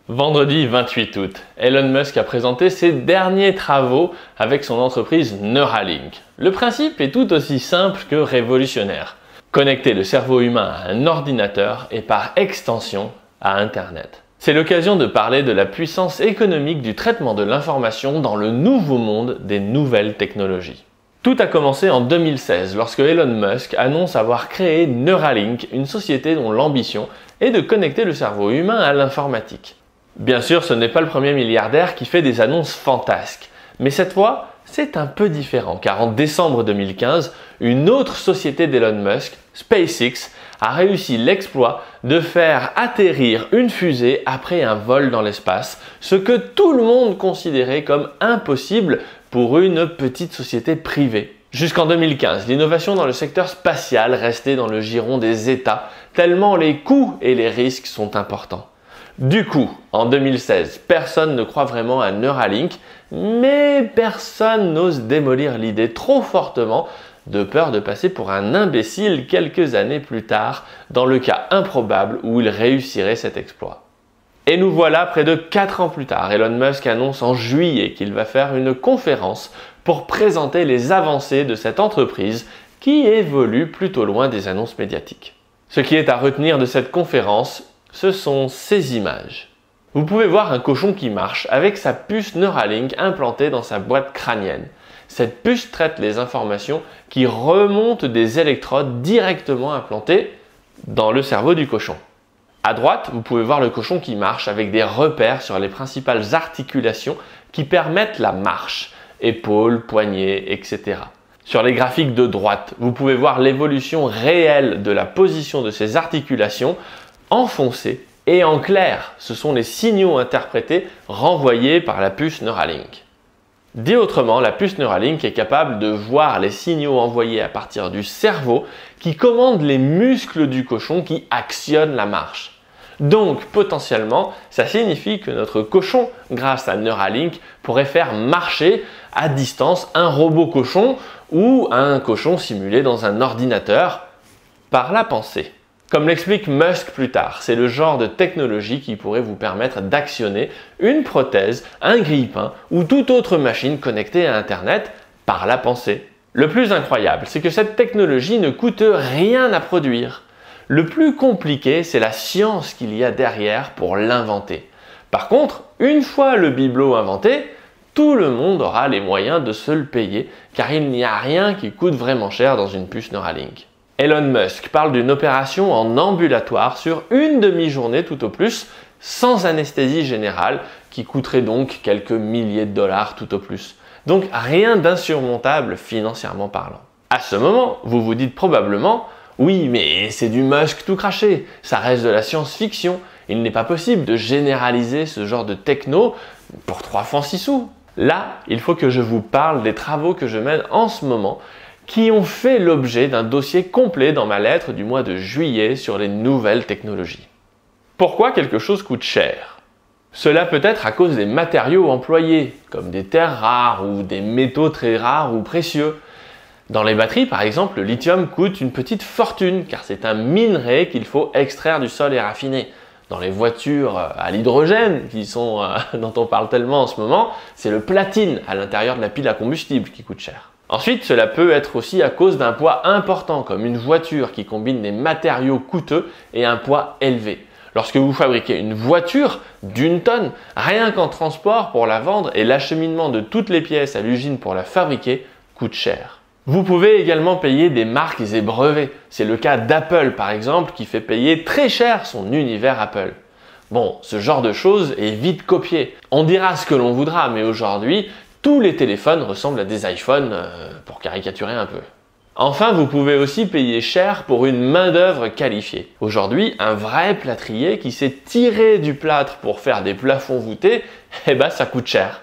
Vendredi 28 août, Elon Musk a présenté ses derniers travaux avec son entreprise Neuralink. Le principe est tout aussi simple que révolutionnaire. Connecter le cerveau humain à un ordinateur et par extension à Internet. C'est l'occasion de parler de la puissance économique du traitement de l'information dans le nouveau monde des nouvelles technologies. Tout a commencé en 2016 lorsque Elon Musk annonce avoir créé Neuralink, une société dont l'ambition est de connecter le cerveau humain à l'informatique. Bien sûr, ce n'est pas le premier milliardaire qui fait des annonces fantasques, mais cette fois, c'est un peu différent car en décembre 2015, une autre société d'Elon Musk, SpaceX, a réussi l'exploit de faire atterrir une fusée après un vol dans l'espace, ce que tout le monde considérait comme impossible pour une petite société privée. Jusqu'en 2015, l'innovation dans le secteur spatial restait dans le giron des États, tellement les coûts et les risques sont importants. Du coup, en 2016, personne ne croit vraiment à Neuralink, mais personne n'ose démolir l'idée trop fortement de peur de passer pour un imbécile quelques années plus tard, dans le cas improbable où il réussirait cet exploit. Et nous voilà près de 4 ans plus tard. Elon Musk annonce en juillet qu'il va faire une conférence pour présenter les avancées de cette entreprise qui évolue plutôt loin des annonces médiatiques. Ce qui est à retenir de cette conférence, ce sont ces images. Vous pouvez voir un cochon qui marche avec sa puce Neuralink implantée dans sa boîte crânienne. Cette puce traite les informations qui remontent des électrodes directement implantées dans le cerveau du cochon. À droite, vous pouvez voir le cochon qui marche avec des repères sur les principales articulations qui permettent la marche, épaules, poignets, etc. Sur les graphiques de droite, vous pouvez voir l'évolution réelle de la position de ces articulations en foncé et en clair. Ce sont les signaux interprétés renvoyés par la puce Neuralink. Dit autrement, la puce Neuralink est capable de voir les signaux envoyés à partir du cerveau qui commande les muscles du cochon qui actionnent la marche. Donc potentiellement, ça signifie que notre cochon, grâce à Neuralink, pourrait faire marcher à distance un robot cochon ou un cochon simulé dans un ordinateur par la pensée. Comme l'explique Musk plus tard, c'est le genre de technologie qui pourrait vous permettre d'actionner une prothèse, un grille-pain ou toute autre machine connectée à Internet par la pensée. Le plus incroyable, c'est que cette technologie ne coûte rien à produire. Le plus compliqué, c'est la science qu'il y a derrière pour l'inventer. Par contre, une fois le bibelot inventé, tout le monde aura les moyens de se le payer car il n'y a rien qui coûte vraiment cher dans une puce Neuralink. Elon Musk parle d'une opération en ambulatoire sur une demi-journée tout au plus, sans anesthésie générale, qui coûterait donc quelques milliers de dollars tout au plus. Donc rien d'insurmontable financièrement parlant. À ce moment, vous vous dites probablement « Oui, mais c'est du Musk tout craché, ça reste de la science-fiction, il n'est pas possible de généraliser ce genre de techno pour 3 francs 6 sous. » Là, il faut que je vous parle des travaux que je mène en ce moment qui ont fait l'objet d'un dossier complet dans ma lettre du mois de juillet sur les nouvelles technologies. Pourquoi quelque chose coûte cher? Cela peut être à cause des matériaux employés, comme des terres rares ou des métaux très rares ou précieux. Dans les batteries, par exemple, le lithium coûte une petite fortune, car c'est un minerai qu'il faut extraire du sol et raffiner. Dans les voitures à l'hydrogène, dont on parle tellement en ce moment, c'est le platine à l'intérieur de la pile à combustible qui coûte cher. Ensuite, cela peut être aussi à cause d'un poids important, comme une voiture qui combine des matériaux coûteux et un poids élevé. Lorsque vous fabriquez une voiture d'1 tonne, rien qu'en transport pour la vendre et l'acheminement de toutes les pièces à l'usine pour la fabriquer coûte cher. Vous pouvez également payer des marques et brevets. C'est le cas d'Apple par exemple qui fait payer très cher son univers Apple. Bon, ce genre de choses est vite copié. On dira ce que l'on voudra, mais aujourd'hui, tous les téléphones ressemblent à des iPhones, pour caricaturer un peu. Enfin, vous pouvez aussi payer cher pour une main-d'œuvre qualifiée. Aujourd'hui, un vrai plâtrier qui s'est tiré du plâtre pour faire des plafonds voûtés, ça coûte cher.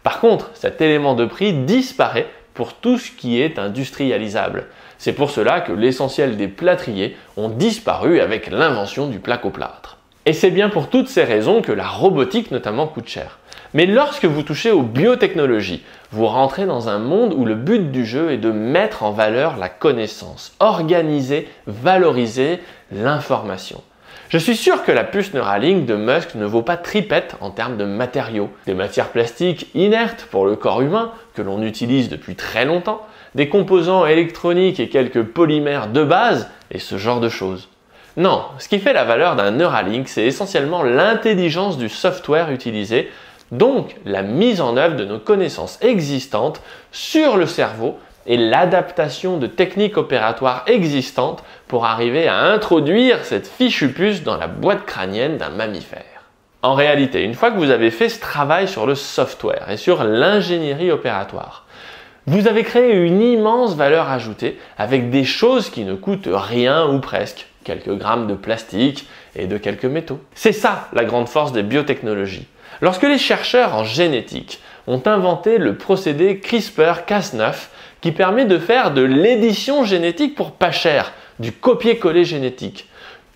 Par contre, cet élément de prix disparaît pour tout ce qui est industrialisable. C'est pour cela que l'essentiel des plâtriers ont disparu avec l'invention du plaque-au-plâtre. Et c'est bien pour toutes ces raisons que la robotique notamment coûte cher. Mais lorsque vous touchez aux biotechnologies, vous rentrez dans un monde où le but du jeu est de mettre en valeur la connaissance, organiser, valoriser l'information. Je suis sûr que la puce Neuralink de Musk ne vaut pas tripette en termes de matériaux. Des matières plastiques inertes pour le corps humain, que l'on utilise depuis très longtemps, des composants électroniques et quelques polymères de base, et ce genre de choses. Non, ce qui fait la valeur d'un Neuralink, c'est essentiellement l'intelligence du software utilisé, donc la mise en œuvre de nos connaissances existantes sur le cerveau et l'adaptation de techniques opératoires existantes pour arriver à introduire cette fichue puce dans la boîte crânienne d'un mammifère. En réalité, une fois que vous avez fait ce travail sur le software et sur l'ingénierie opératoire, vous avez créé une immense valeur ajoutée avec des choses qui ne coûtent rien ou presque, quelques grammes de plastique et de quelques métaux. C'est ça la grande force des biotechnologies. Lorsque les chercheurs en génétique ont inventé le procédé CRISPR-Cas9 qui permet de faire de l'édition génétique pour pas cher, du copier-coller génétique,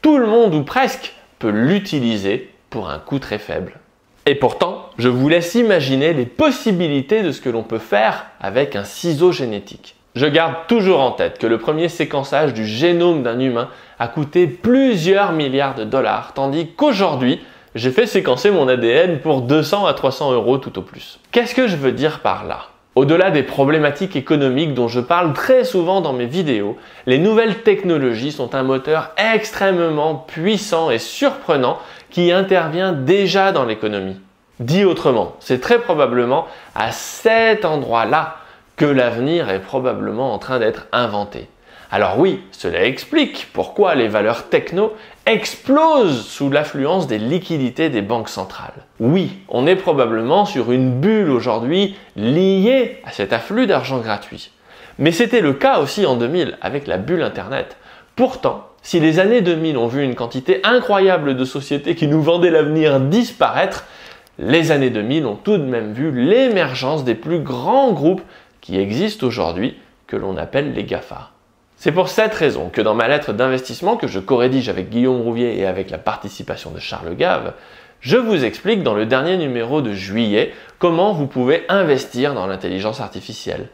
tout le monde ou presque peut l'utiliser pour un coût très faible. Et pourtant, je vous laisse imaginer les possibilités de ce que l'on peut faire avec un ciseau génétique. Je garde toujours en tête que le premier séquençage du génome d'un humain a coûté plusieurs milliards de dollars, tandis qu'aujourd'hui, j'ai fait séquencer mon ADN pour 200 à 300 € tout au plus. Qu'est-ce que je veux dire par là? Au-delà des problématiques économiques dont je parle très souvent dans mes vidéos, les nouvelles technologies sont un moteur extrêmement puissant et surprenant qui intervient déjà dans l'économie. Dit autrement, c'est très probablement à cet endroit-là que l'avenir est probablement en train d'être inventé. Alors oui, cela explique pourquoi les valeurs techno explosent sous l'affluence des liquidités des banques centrales. Oui, on est probablement sur une bulle aujourd'hui liée à cet afflux d'argent gratuit. Mais c'était le cas aussi en 2000 avec la bulle Internet. Pourtant, si les années 2000 ont vu une quantité incroyable de sociétés qui nous vendaient l'avenir disparaître, les années 2000 ont tout de même vu l'émergence des plus grands groupes qui existent aujourd'hui, que l'on appelle les GAFA. C'est pour cette raison que dans ma lettre d'investissement que je co-rédige avec Guillaume Rouvier et avec la participation de Charles Gave, je vous explique dans le dernier numéro de juillet comment vous pouvez investir dans l'intelligence artificielle,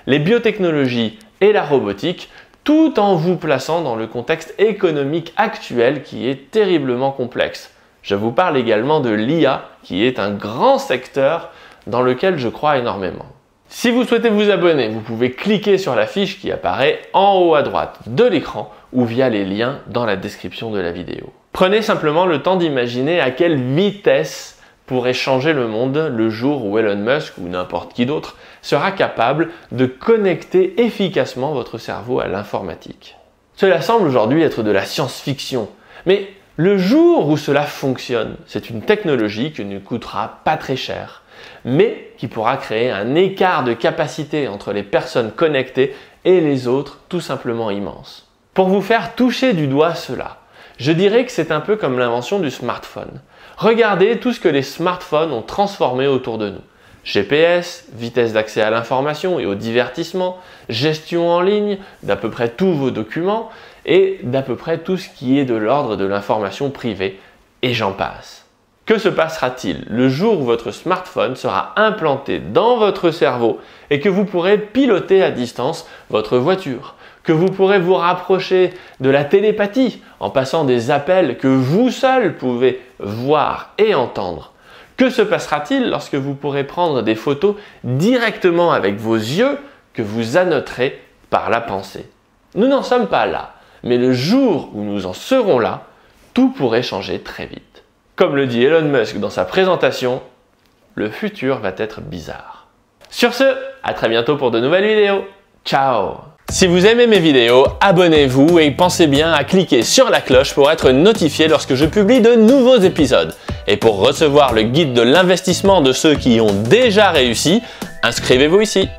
les biotechnologies et la robotique, tout en vous plaçant dans le contexte économique actuel qui est terriblement complexe. Je vous parle également de l'IA qui est un grand secteur dans lequel je crois énormément. Si vous souhaitez vous abonner, vous pouvez cliquer sur la fiche qui apparaît en haut à droite de l'écran ou via les liens dans la description de la vidéo. Prenez simplement le temps d'imaginer à quelle vitesse pourrait changer le monde le jour où Elon Musk ou n'importe qui d'autre sera capable de connecter efficacement votre cerveau à l'informatique. Cela semble aujourd'hui être de la science-fiction, mais le jour où cela fonctionne, c'est une technologie qui ne coûtera pas très cher, mais qui pourra créer un écart de capacité entre les personnes connectées et les autres tout simplement immense. Pour vous faire toucher du doigt cela, je dirais que c'est un peu comme l'invention du smartphone. Regardez tout ce que les smartphones ont transformé autour de nous. GPS, vitesse d'accès à l'information et au divertissement, gestion en ligne d'à peu près tous vos documents et d'à peu près tout ce qui est de l'ordre de l'information privée, et j'en passe. Que se passera-t-il le jour où votre smartphone sera implanté dans votre cerveau et que vous pourrez piloter à distance votre voiture, que vous pourrez vous rapprocher de la télépathie en passant des appels que vous seul pouvez voir et entendre? Que se passera-t-il lorsque vous pourrez prendre des photos directement avec vos yeux que vous annoterez par la pensée? Nous n'en sommes pas là, mais le jour où nous en serons là, tout pourrait changer très vite. Comme le dit Elon Musk dans sa présentation, le futur va être bizarre. Sur ce, à très bientôt pour de nouvelles vidéos. Ciao! Si vous aimez mes vidéos, abonnez-vous et pensez bien à cliquer sur la cloche pour être notifié lorsque je publie de nouveaux épisodes. Et pour recevoir le guide de l'investissement de ceux qui ont déjà réussi, inscrivez-vous ici.